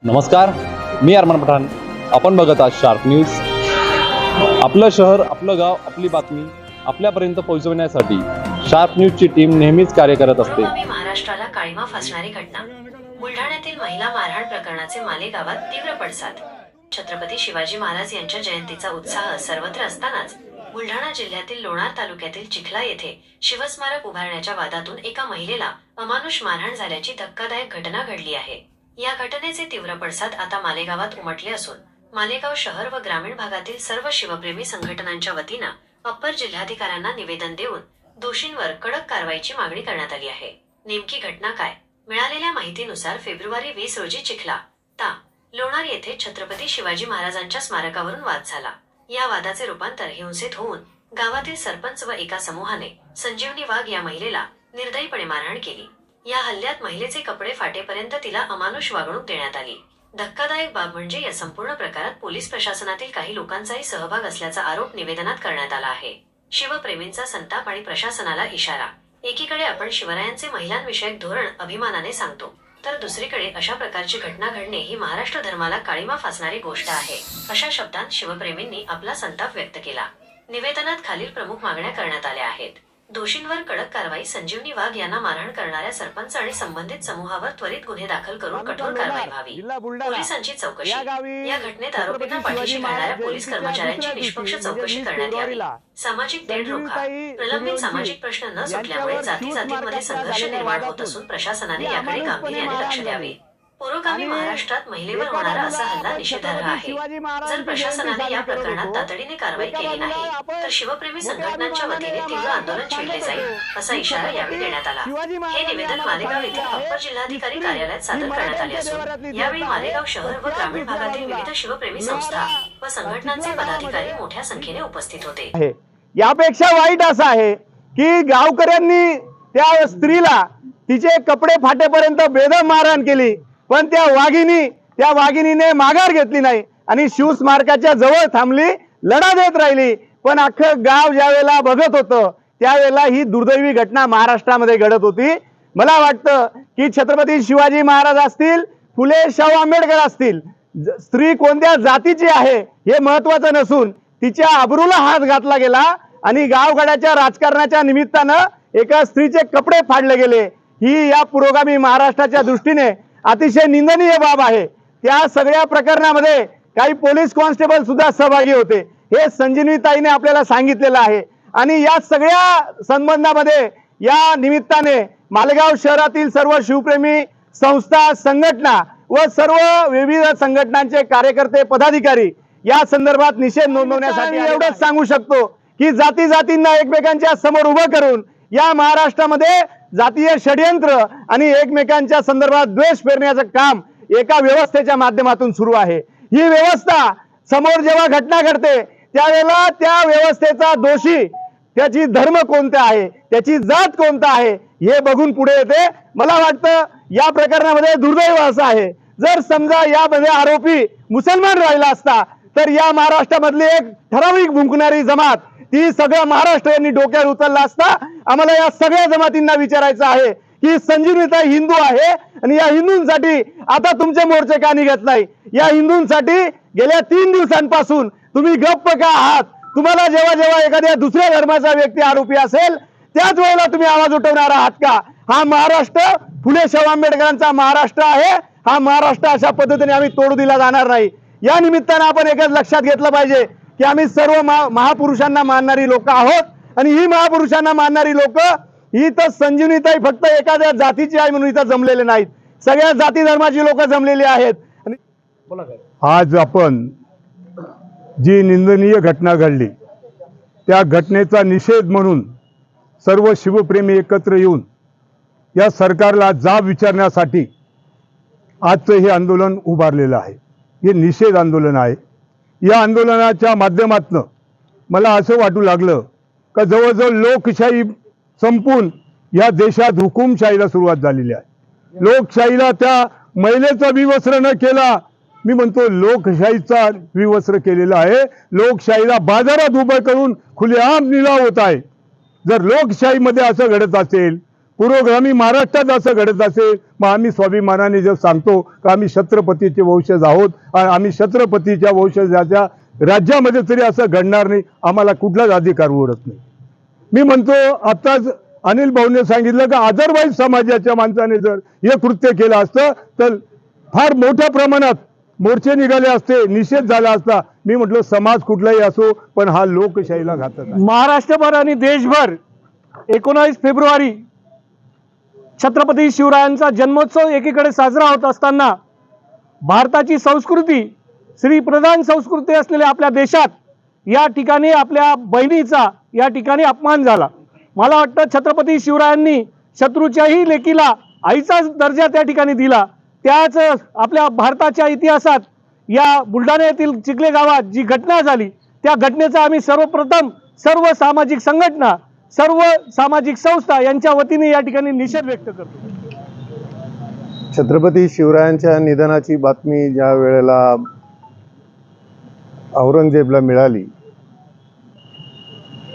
नमस्कार, मी अरमान पठाण. आपण बघत आहात शार्प न्यूज. आपलं शहर, आपलं गाव, आपली बातमी आपल्यापर्यंत पोहोचवण्यासाठी शार्प न्यूजची टीम नेहमीच कार्य करत असते. महाराष्ट्राला काळीमा फासणारी घटना. बुलढाण्यातील महिला मारहाण प्रकरणाचे मालेगावात तीव्र पडसाद. छत्रपती शिवाजी महाराज यांच्या जयंतीचा उत्साह सर्वत्र असतानाच बुलढाणा जिल्ह्यातील लोणार तालुक्यातील चिखला येथे शिवस्मारक उभारण्याच्या वादातून एका महिलेला अमानुष मारहाण झाल्याची धक्कादायक घटना घडली आहे. या घटनेचे तीव्र पडसाद आता मालेगावात उमटले असून मालेगाव शहर व ग्रामीण भागातील सर्व शिवप्रेमी संघटनांच्या वतीनं अप्पर जिल्हाधिकाऱ्यांना निवेदन देऊन दोषींवर कडक कारवाईची मागणी करण्यात आली आहे. नेमकी घटना काय? मिळालेल्या माहितीनुसार फेब्रुवारी 20 रोजी चिखला ता लोणार येथे छत्रपती शिवाजी महाराजांच्या स्मारकावरून वाद झाला. या वादाचे रूपांतर हिंसेत होऊन गावातील सरपंच व एका समूहाने संजीवनी वाघ या महिलेला निर्दयीपणे मारहाण केली. या हल्ल्यात महिलेचे कपडे फाटेपर्यंत तिला अमानुष वागणूक देण्यात आली. धक्कादायक बाब म्हणजे या संपूर्ण प्रकारात पोलीस प्रशासनातील काही लोकांचाही सहभाग असल्याचा आरोप निवेदनात करण्यात आला आहे. शिवप्रेमींचा संताप आणि प्रशासनाला इशारा. एकीकडे आपण शिवरायांचे महिलांविषयक धोरण अभिमानाने सांगतो, तर दुसरीकडे अशा प्रकारची घटना घडणे ही महाराष्ट्र धर्माला काळीमा फासणारी गोष्ट आहे, अशा शब्दांत शिवप्रेमींनी आपला संताप व्यक्त केला. निवेदनात खालील प्रमुख मागण्या करण्यात आल्या आहेत. दोषींवर कडक कारवाई. संजीवनी वाघ यांना मारहाण करणाऱ्या सरपंच आणि संबंधित समूहावर त्वरित गुन्हे दाखल करून कठोर कारवाई व्हावी. पोलिसांची चौकशी. या घटनेत आरोपींना पाठीशी घालणाऱ्या पोलीस कर्मचाऱ्यांची निष्पक्ष चौकशी करण्यात यावी. सामाजिक तेढ रोखा. प्रलंबित सामाजिक प्रश्न न सुटल्यामुळे जातीजातींमध्ये संघर्ष निर्माण होत असून प्रशासनाने याकडे गांभीर्याने लक्ष द्यावे. पुरोगामी महाराष्ट्रात महिलेवर होणारा असा हल्ला निषेधार्ह आहे. जर प्रशासनाने या प्रकरणात तातडीने कारवाई केली नाही तर शिवप्रेमी संघटनांच्या वतीने तीव्र आंदोलन छेडले जाईल, असा इशारा यावेळी देण्यात आला. हे निवेदन मालेगाव येथील अप्पर जिल्हाधिकारी कार्यालयात सादर करण्यात आले असून यावेळी मालेगाव शहर व ग्रामीण भागातील विविध शिवप्रेमी संस्था व संघटनांचे पदाधिकारी मोठ्या संख्येने उपस्थित होते. यापेक्षा वाईट असं आहे की गावकऱ्यांनी त्या स्त्रीला तिचे कपडे फाटेपर्यंत बेदम मारहाण केली, पण त्या वाघिणीने माघार घेतली नाही आणि शिवस्मारकाच्या जवळ थांबली, लढा देत राहिली. पण अख्खं गाव ज्या वेळेला बघत होतं त्यावेळेला ही दुर्दैवी घटना महाराष्ट्रामध्ये घडत होती. मला वाटतं की छत्रपती शिवाजी महाराज असतील, फुले शाहू आंबेडकर असतील, स्त्री कोणत्या जातीची आहे हे महत्वाचं नसून तिच्या अब्रूला हात घातला गेला आणि गावगाड्याच्या राजकारणाच्या निमित्तानं एका स्त्रीचे कपडे फाडले गेले. ही या पुरोगामी महाराष्ट्राच्या दृष्टीने अतिशय निंदनीय बाब आहे. त्या सगळ्या प्रकरणामध्ये काही पोलीस कॉन्स्टेबल सुद्धा सहभागी होते, हे संजीवनीताईने आपल्याला सांगितलेलं आहे. आणि या सगळ्या संबंधामध्ये या निमित्ताने मालेगाव शहरातील सर्व शिवप्रेमी संस्था, संघटना व सर्व विविध संघटनांचे कार्यकर्ते, पदाधिकारी या संदर्भात निषेध नोंदवण्यासाठी एवढंच सांगू शकतो की जातींना एकमेकांच्या समोर उभं करून या महाराष्ट्रामध्ये जातीय षडयंत्र आणि एकमेकांच्या संदर्भात द्वेष पेरण्याचं काम एका व्यवस्थेच्या माध्यमातून सुरू आहे. ही व्यवस्था समोर जेव्हा घटना घडते त्यावेळेला त्या व्यवस्थेचा दोषी, त्याची धर्म कोणता आहे, त्याची जात कोणता आहे हे बघून पुढे येते. मला वाटतं या प्रकरणामध्ये दुर्दैव असं आहे, जर समजा यामध्ये आरोपी मुसलमान राहिला असता तर या महाराष्ट्रामधली एक ठराविक भुंकणारी जमात ती सगळं महाराष्ट्र यांनी डोक्यावर उचलला असता. आम्हाला या सगळ्या जमातींना विचारायचं आहे की संजीवनीताई हिंदू आहे आणि या हिंदूंसाठी आता तुमचे मोर्चे का निघत नाही? या हिंदूंसाठी गेल्या 3 दिवसांपासून तुम्ही गप्प का आहात? तुम्हाला जेव्हा जेव्हा एखाद्या दुसऱ्या धर्माचा व्यक्ती आरोपी असेल त्याच वेळेला तुम्ही आवाज उठवणार आहात का? हा महाराष्ट्र फुले शाहू आंबेडकरांचा महाराष्ट्र आहे. हा महाराष्ट्र अशा पद्धतीने आम्ही तोडू दिला जाणार नाही. या निमित्तानं आपण एकच लक्षात घेतलं पाहिजे की आम्ही सर्व महापुरुषांना मानणारी लोक आहोत आणि ही महापुरुषांना मानणारी लोक ही तर संजीवनीताई फक्त एखाद्या जातीची आहे म्हणून इथं जमलेले नाहीत, सगळ्या जाती धर्माची लोक जमलेली आहेत. आज आपण जी निंदनीय घटना घडली त्या घटनेचा निषेध म्हणून सर्व शिवप्रेमी एकत्र येऊन या सरकारला जाब विचारण्यासाठी आजचं हे आंदोलन उभारलेलं आहे. हे निषेध आंदोलन आहे. या आंदोलनाच्या माध्यमातून मला असं वाटू लागलं का जवळजवळ लोकशाही संपून या देशात हुकुमशाहीला सुरुवात झालेली आहे. लोकशाहीला त्या महिलेचा विवस्त्र न केला, मी म्हणतो लोकशाहीचा विवस्त्र केलेला आहे. लोकशाहीला बाजारात उभं करून खुलेआम निलाव होत आहे. जर लोकशाहीमध्ये असं घडत असेल पुरोगामी महाराष्ट्रात असं घडत असेल, मग आम्ही स्वाभिमानाने जर सांगतो का आम्ही छत्रपतीचे वंशज आहोत आणि आम्ही छत्रपतीच्या वंशजाच्या राज्यामध्ये तरी असं घडणार नाही, आम्हाला कुठलाच अधिकार उरत नाही. मी म्हणतो आताच अनिल भाऊने सांगितलं का अदरवाईज समाजाच्या माणसाने जर हे कृत्य केलं असतं तर फार मोठ्या प्रमाणात मोर्चे निघाले असते, निषेध झाला असता. मी म्हटलं समाज कुठलाही असो पण हा लोकशाहीला घातक आहे. महाराष्ट्रभर आणि देशभर 19 फेब्रुवारी छत्रपती शिवरायांचा जन्मोत्सव एकीकडे साजरा होत असताना भारताची संस्कृती श्रीप्रधान संस्कृती असलेल्या आपल्या देशात या ठिकाणी आपल्या बहिणीचा या ठिकाणी अपमान झाला. मला वाटतं छत्रपती शिवरायांनी शत्रूच्याही लेकीला आईचाच दर्जा त्या ठिकाणी दिला. त्याच आपल्या भारताच्या इतिहासात या बुलढाणा येथील चिखले गावात जी घटना झाली त्या घटनेचा आम्ही सर्वप्रथम सर्व सामाजिक संघटना सर्व सामाजिक संस्था यांच्या वतीने या ठिकाणी निषेध व्यक्त करतो. छत्रपती शिवरायांच्या निधनाची बातमी ज्या वेळेला औरंगजेबला मिळाली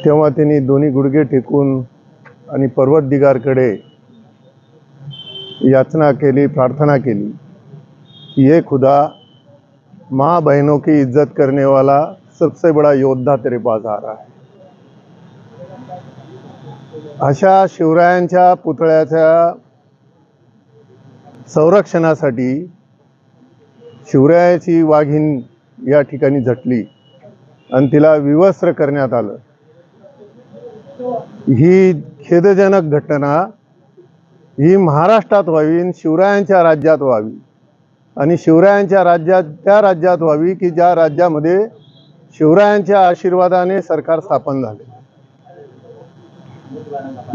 तेव्हा त्यांनी दोन्ही गुडघे टेकून आणि पर्वत दिगारकडे याचना केली, प्रार्थना केली कि ये खुदा माँ बहनों की इज्जत करने वाला सबसे बड़ा योद्धा तेरे पास आ रहा है. अशा शिवरायांच्या पुतळ्याच्या संरक्षणासाठी शिवरायाची वाघीण या ठिकाणी झटली आणि तिला विवस्त्र करण्यात आलं. ही खेदजनक घटना ही महाराष्ट्रात व्हावी आणि शिवरायांच्या राज्यात व्हावी आणि शिवरायांच्या राज्यात त्या राज्यात व्हावी की ज्या राज्यामध्ये शिवरायांच्या आशीर्वादाने सरकार स्थापन झाले.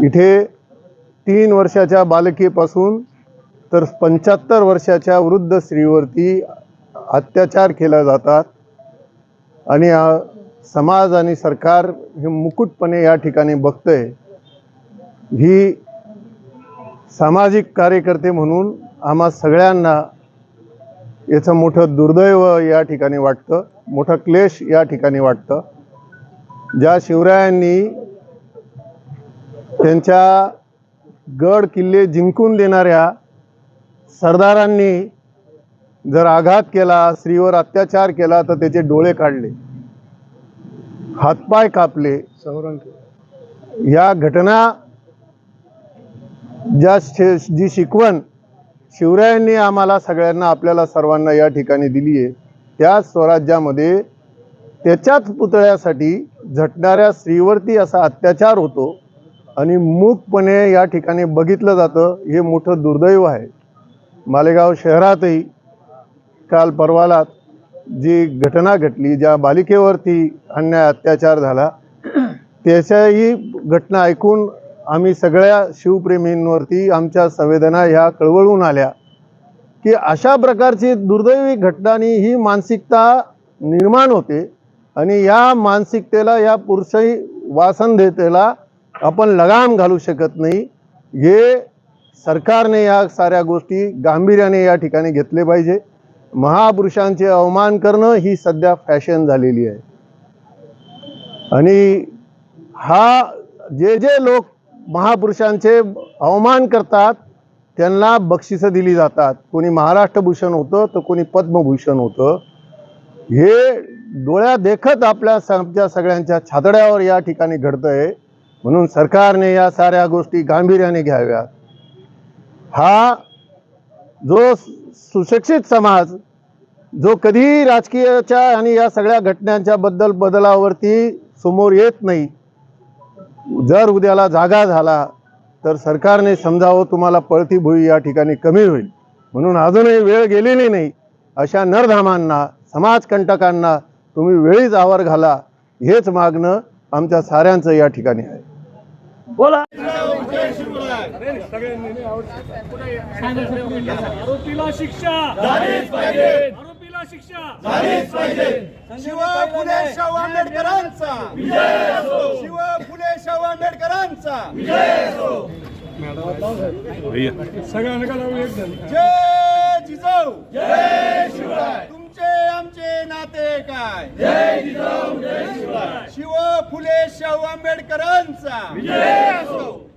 इथे 3 वर्षाच्या बालकीपासून तर 75 वर्षाच्या वृद्ध स्त्रीवरती अत्याचार केला जातात आणि समाज आणि सरकार हे मुकुटपणे या ठिकाणी बघतंय. ही सामाजिक कार्यकर्ते म्हणून आम्हा सगळ्यांना याचं मोठं दुर्दैव या ठिकाणी वाटतं, मोठं क्लेश या ठिकाणी वाटतं. ज्या शिवरायांनी त्यांच्या गड किल्ले जिंकून देणाऱ्या सरदारांनी जर आघात केला, स्त्रीवर अत्याचार केला तर त्याचे डोळे काढले, हातपाय कापले. या घटना जी शिकवण शिवरायांनी आम्हाला सगळ्यांना आपल्याला सर्वांना या ठिकाणी दिली आहे, त्या स्वराज्यामध्ये त्याच्याच पुतळ्यासाठी झटणाऱ्या स्त्रीवरती असा अत्याचार होतो आणि मूकपणे या ठिकाणी बघितलं जातं. हे मोठं दुर्दैव आहे. मालेगाव शहरातही काल परवाला जी घटना घडली, ज्या बालिकेवरती अन्याय अत्याचार झाला, त्याच्याही घटना ऐकून आम्ही सगळ्या शिवप्रेमींवरती आमच्या संवेदना ह्या कळवळून आल्या की अशा प्रकारची दुर्दैवी घटनांनी ही मानसिकता निर्माण होते आणि या मानसिकतेला, या पुरुषाही वासनदेतेला आपण लगाम घालू शकत नाही. हे सरकारने या साऱ्या गोष्टी गांभीर्याने या ठिकाणी घेतले पाहिजे. महापुरुषांचे अवमान करणं ही सध्या फॅशन झालेली आहे आणि हा जे लोक महापुरुषांचे अवमान करतात त्यांना बक्षिसं दिली जातात. कोणी महाराष्ट्र भूषण होतं तर कोणी पद्मभूषण होतं. हे डोळ्या देखत आमच्या सगळ्यांच्या छातड्यावर या ठिकाणी घडतंय. म्हणून सरकारने या साऱ्या गोष्टी गांभीर्याने घ्याव्यात. हा जो सुशिक्षित समाज जो कधी राजकीयाच्या आणि या सगळ्या घटनांच्या बदलावरती समोर येत नाही, जर उद्याला जागा झाला तर सरकारने समजावं तुम्हाला पळती भुई या ठिकाणी कमी होईल. म्हणून अजूनही वेळ गेलेली नाही. अशा नरधामांना, समाजकंटकांना तुम्ही वेळीच आवर घाला, हेच मागणं आमच्या साऱ्यांचं या ठिकाणी आहे. बोला. आरोपीला शिक्षा झालीच पाहिजे. आरोपीला शिक्षा झालीच पाहिजे. शिव फुले शाहू आंबेडकरांचा विजय असो. शिव फुले शाहू आंबेडकरांचा विजय असो. जय जिजाऊ, जय शिवराय. तुमचे आमचे नाते काय. जय जिजाऊ, जय शिवराय. शिव फुले शाहू आंबेडकरांचा विजय असो.